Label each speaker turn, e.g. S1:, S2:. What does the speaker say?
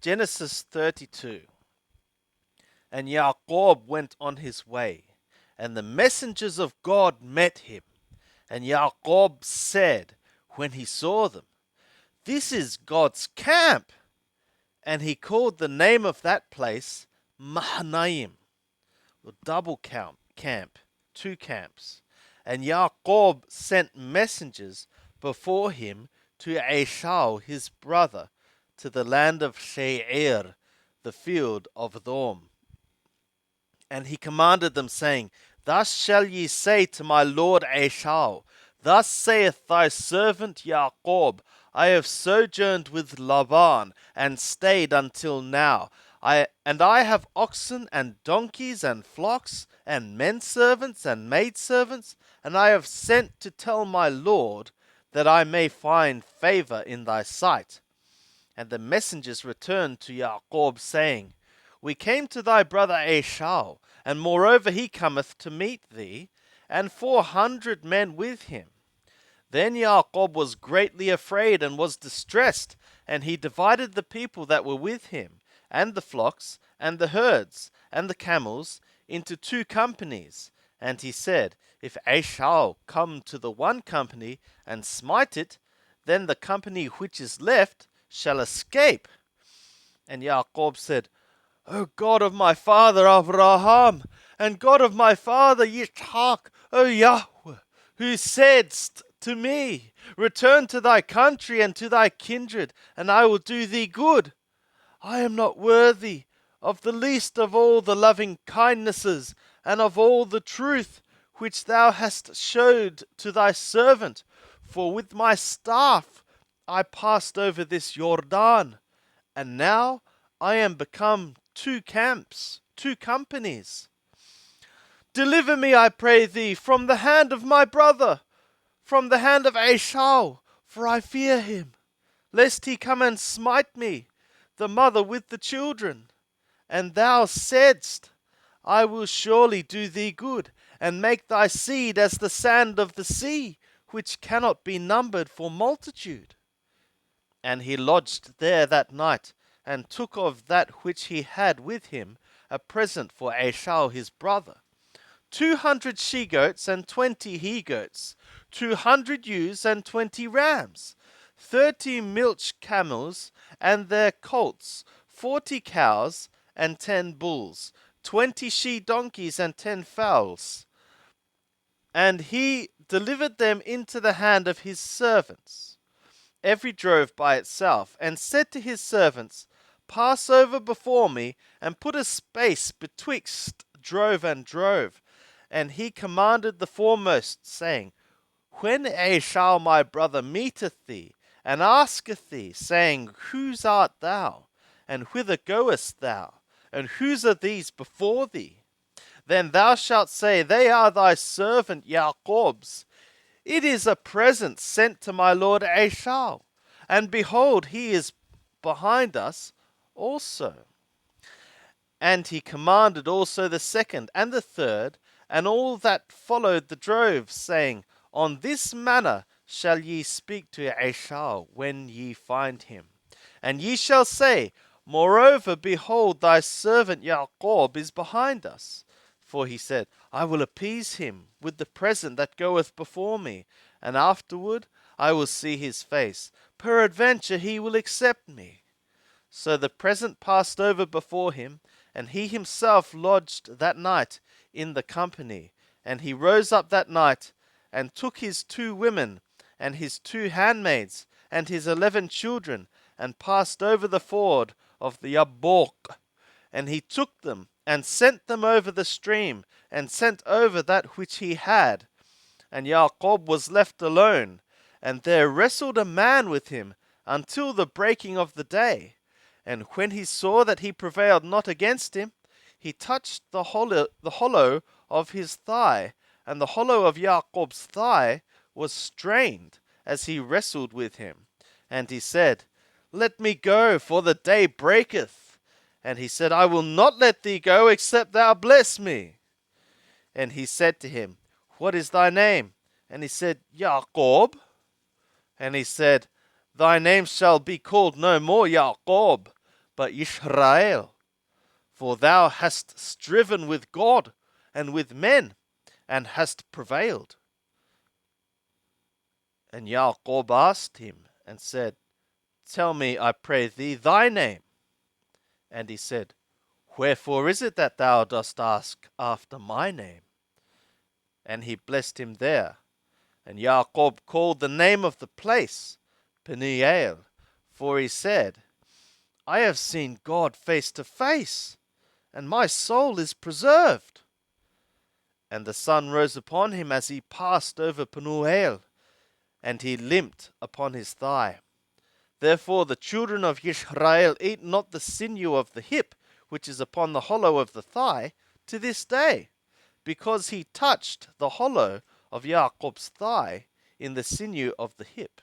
S1: Genesis 32. And Jacob went on his way, and the messengers of God met him. And Jacob said, when he saw them, "This is God's camp." And he called the name of that place Mahanaim, or double camp, two camps. And Jacob sent messengers before him to Esau his brother, to the land of Seir, the field of Edom. And he commanded them, saying, "Thus shall ye say to my lord Esau, Thus saith thy servant Jacob, I have sojourned with Laban, and stayed until now. I have oxen and donkeys and flocks, and men servants and maid servants, and I have sent to tell my lord, that I may find favor in thy sight." And the messengers returned to Jacob, saying, "We came to thy brother Esau, and moreover he cometh to meet thee, and 400 men with him." Then Jacob was greatly afraid and was distressed, and he divided the people that were with him, and the flocks, and the herds, and the camels, into 2 companies. And he said, "If Esau come to the one company, and smite it, then the company which is left shall escape." And Jacob said, "O God of my father Abraham, and God of my father Yitzhak, O Yahweh, who saidst to me, Return to thy country and to thy kindred, and I will do thee good. I am not worthy of the least of all the loving kindnesses and of all the truth which thou hast showed to thy servant, for with my staff I passed over this Jordan, and now I am become 2 camps, 2 companies. Deliver me, I pray thee, from the hand of my brother, from the hand of Esau, for I fear him, lest he come and smite me, the mother with the children. And thou saidst, I will surely do thee good, and make thy seed as the sand of the sea, which cannot be numbered for multitude." And he lodged there that night, and took of that which he had with him a present for Esau his brother, 200 she-goats and 20 he-goats, 200 ewes and 20 rams, 30 milch camels and their colts, 40 cows and 10 bulls, 20 she-donkeys and 10 fowls. And he delivered them into the hand of his servants, every drove by itself, and said to his servants, "Pass over before me, and put a space betwixt drove and drove." And he commanded the foremost, saying, "When Esau my brother meeteth thee, and asketh thee, saying, Whose art thou? And whither goest thou? And whose are these before thee? Then thou shalt say, They are thy servant Jacob's. It is a present sent to my lord Esau, and behold, he is behind us also." And he commanded also the second and the third, and all that followed the drove, saying, "On this manner shall ye speak to Esau when ye find him. And ye shall say, Moreover, behold, thy servant Jacob is behind us. For he said, I will appease him with the present that goeth before me, and afterward I will see his face. Peradventure he will accept me." So the present passed over before him, and he himself lodged that night in the company. And he rose up that night, and took his 2 women, and his 2 handmaids, and his 11 children, and passed over the ford of the Yabbok. And he took them, and sent them over the stream, and sent over that which he had. And Jacob was left alone, and there wrestled a man with him until the breaking of the day. And when he saw that he prevailed not against him, he touched the hollow of his thigh, and the hollow of Jacob's thigh was strained as he wrestled with him. And he said, "Let me go, for the day breaketh." And he said, "I will not let thee go, except thou bless me." And he said to him, "What is thy name?" And he said, "Jacob." And he said, "Thy name shall be called no more Jacob, but Yisrael, for thou hast striven with God and with men, and hast prevailed. And Yaakov asked him, and said, Tell me, I pray thee, thy name. And he said, Wherefore is it that thou dost ask after my name? And he blessed him there. And Yaakov called the name of the place Peniel, for he said, I have seen God face to face, and my soul is preserved. And the sun rose upon him as he passed over Penuel, and he limped upon his thigh. Therefore the children of Israel eat not the sinew of the hip, which is upon the hollow of the thigh, to this day, because he touched the hollow of Jacob's thigh in the sinew of the hip.